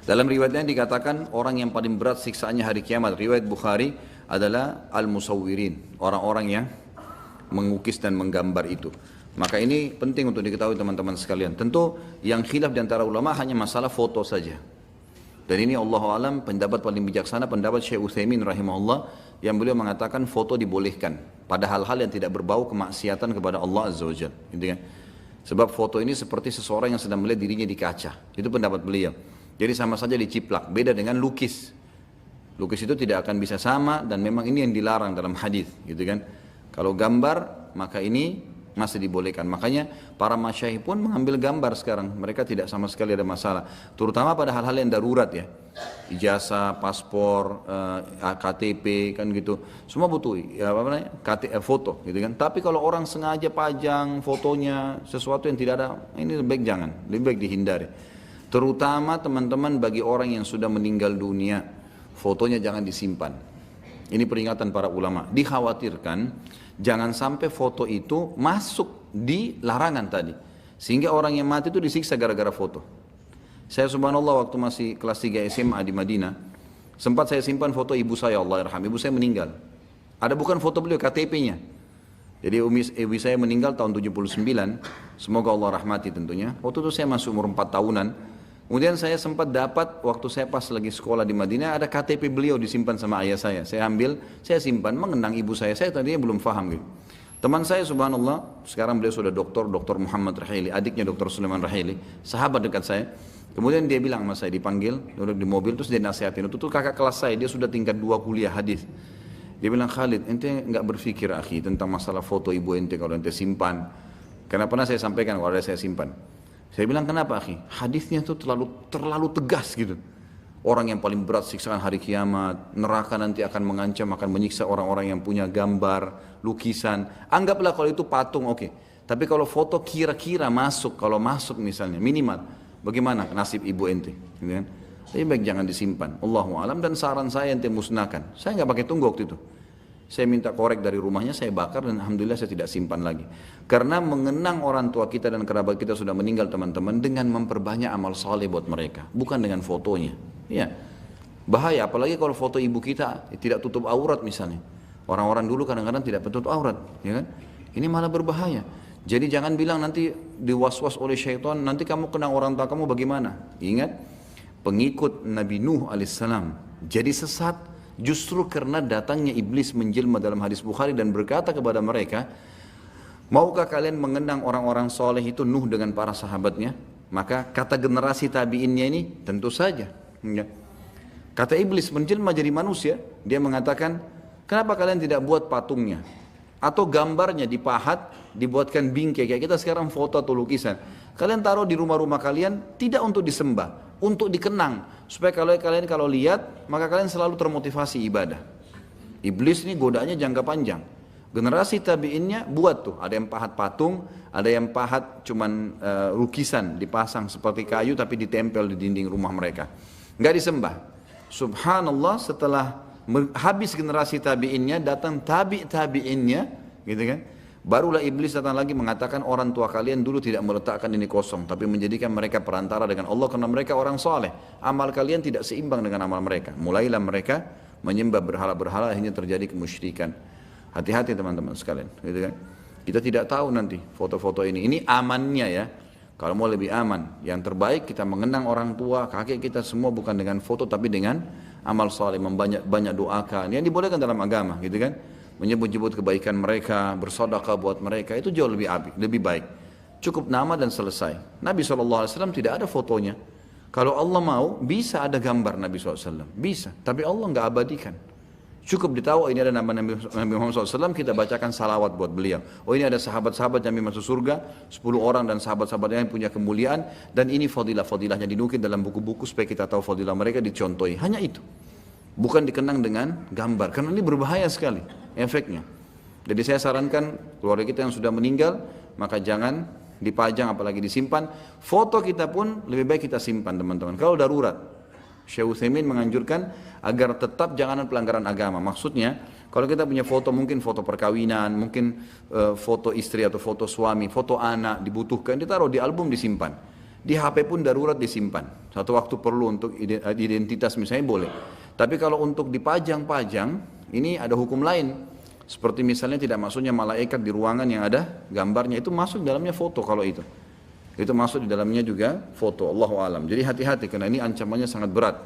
Dalam riwayatnya dikatakan orang yang paling berat siksaannya hari kiamat, riwayat Bukhari, adalah al-musawwirin, orang-orang yang mengukis dan menggambar itu. Maka ini penting untuk diketahui teman-teman sekalian. Tentu yang khilaf di antara ulama hanya masalah foto saja. Dan ini Allahu alam pendapat paling bijaksana, pendapat Syekh Utsaimin rahimahullah, yang beliau mengatakan foto dibolehkan pada hal-hal yang tidak berbau kemaksiatan kepada Allah Azza wa Jalla, gitu kan? Sebab foto ini seperti seseorang yang sedang melihat dirinya di kaca. Itu pendapat beliau. Jadi sama saja diciplak, beda dengan lukis. Lukis itu tidak akan bisa sama dan memang ini yang dilarang dalam hadis, gitu kan? Kalau gambar maka ini masih dibolehkan. Makanya para masyayikh pun mengambil gambar sekarang. Mereka tidak sama sekali ada masalah. Terutama pada hal-hal yang darurat ya. Ijazah, paspor, KTP kan gitu. Semua butuh ya, apa namanya? Foto gitu kan. Tapi kalau orang sengaja pajang fotonya sesuatu yang tidak ada, ini lebih baik jangan, lebih baik dihindari. Terutama teman-teman bagi orang yang sudah meninggal dunia, fotonya jangan disimpan. Ini peringatan para ulama. Dikhawatirkan jangan sampai foto itu masuk di larangan tadi. Sehingga orang yang mati itu disiksa gara-gara foto. Saya subhanallah waktu masih kelas 3 SMA di Madinah, sempat saya simpan foto ibu saya, Allah yarham. Ibu saya meninggal. Ada bukan foto beliau, KTP-nya. Jadi ibu saya meninggal tahun 79. Semoga Allah rahmati tentunya. Waktu itu saya masuk umur 4 tahunan. Kemudian saya sempat dapat waktu saya pas lagi sekolah di Madinah ada KTP beliau disimpan sama ayah saya. Saya ambil, saya simpan mengenang ibu saya. Saya tadinya belum paham gitu. Teman saya subhanallah, sekarang beliau sudah doktor, Dr. Muhammad Rahili, adiknya Dr. Sulaiman Rahili, sahabat dekat saya. Kemudian dia bilang sama saya, dipanggil, duduk di mobil, terus dia nasihatin. Itu kakak kelas saya, dia sudah tingkat 2 kuliah hadis. Dia bilang, Khalid, ente nggak berpikir akhi tentang masalah foto ibu ente kalau ente simpan. Karena pernah saya sampaikan kalau ada saya simpan. Saya bilang kenapa akhi? Hadisnya itu terlalu tegas gitu. Orang yang paling berat siksaan hari kiamat, neraka nanti akan mengancam, akan menyiksa orang-orang yang punya gambar, lukisan. Anggaplah kalau itu patung, oke. Tapi kalau foto kira-kira masuk, kalau masuk misalnya minimal, bagaimana nasib ibu ente? Gitu kan? Lebih baik jangan disimpan. Allahu alam, dan saran saya ente musnahkan. Saya nggak pakai tunggu waktu itu. Saya minta korek dari rumahnya, saya bakar dan alhamdulillah saya tidak simpan lagi. Karena mengenang orang tua kita dan kerabat kita sudah meninggal teman-teman dengan memperbanyak amal saleh buat mereka, bukan dengan fotonya. Ya, bahaya. Apalagi kalau foto ibu kita tidak tutup aurat misalnya. Orang-orang dulu kadang-kadang tidak tutup aurat, ya kan? Ini malah berbahaya. Jadi jangan bilang nanti diwaswas oleh syaitan, nanti kamu kenang orang tua kamu bagaimana? Ingat, pengikut Nabi Nuh alaihissalam jadi sesat. Justru karena datangnya iblis menjelma dalam hadis Bukhari dan berkata kepada mereka, maukah kalian mengenang orang-orang soleh itu Nuh dengan para sahabatnya? Maka kata generasi tabiinnya ini tentu saja. Kata iblis menjelma jadi manusia, dia mengatakan, kenapa kalian tidak buat patungnya? Atau gambarnya dipahat, dibuatkan bingkai, kayak kita sekarang foto atau lukisan. Kalian taruh di rumah-rumah kalian, tidak untuk disembah, untuk dikenang. Supaya kalian kalau lihat, maka kalian selalu termotivasi ibadah. Iblis ini godanya jangka panjang. Generasi tabiinnya buat tuh, ada yang pahat patung, ada yang pahat cuman lukisan, dipasang seperti kayu tapi ditempel di dinding rumah mereka. Nggak disembah. Subhanallah, setelah habis generasi tabiinnya, datang tabiinnya, gitu kan? Barulah iblis datang lagi mengatakan orang tua kalian dulu tidak meletakkan ini kosong, tapi menjadikan mereka perantara dengan Allah karena mereka orang soleh. Amal kalian tidak seimbang dengan amal mereka. Mulailah mereka menyembah berhala-berhala, akhirnya terjadi kemusyrikan. Hati-hati teman-teman sekalian, gitu kan? Kita tidak tahu nanti foto-foto ini. Ini amannya ya. Kalau mau lebih aman, yang terbaik kita mengenang orang tua, kakek kita semua bukan dengan foto tapi dengan amal soleh, banyak doakan. Yang dibolehkan dalam agama, gitu kan? Menyebut-nyebut kebaikan mereka, bersedekah buat mereka, itu jauh lebih baik. Cukup nama dan selesai. Nabi SAW tidak ada fotonya. Kalau Allah mau, bisa ada gambar Nabi SAW. Bisa, tapi Allah nggak abadikan. Cukup ditahu ini ada nama Nabi Muhammad SAW, kita bacakan salawat buat beliau. Oh ini ada sahabat-sahabat yang masuk surga, 10 orang dan sahabat-sahabat yang punya kemuliaan, dan ini fadilah-fadilahnya dinukil dalam buku-buku supaya kita tahu fadilah mereka, dicontohi. Hanya itu. Bukan dikenang dengan gambar, karena ini berbahaya sekali efeknya. Jadi saya sarankan keluarga kita yang sudah meninggal, maka jangan dipajang apalagi disimpan. Foto kita pun lebih baik kita simpan teman-teman. Kalau darurat, Syekh Utsaimin menganjurkan agar tetap jangan pelanggaran agama. Maksudnya, kalau kita punya foto, mungkin foto perkawinan, mungkin foto istri atau foto suami, foto anak dibutuhkan, ditaruh di album disimpan. Di HP pun darurat disimpan. Satu waktu perlu untuk identitas misalnya boleh. Tapi kalau untuk dipajang-pajang, ini ada hukum lain. Seperti misalnya tidak masuknya malaikat di ruangan yang ada gambarnya, itu masuk dalamnya foto kalau itu. Itu masuk di dalamnya juga foto, Allahu alam. Jadi hati-hati karena ini ancamannya sangat berat.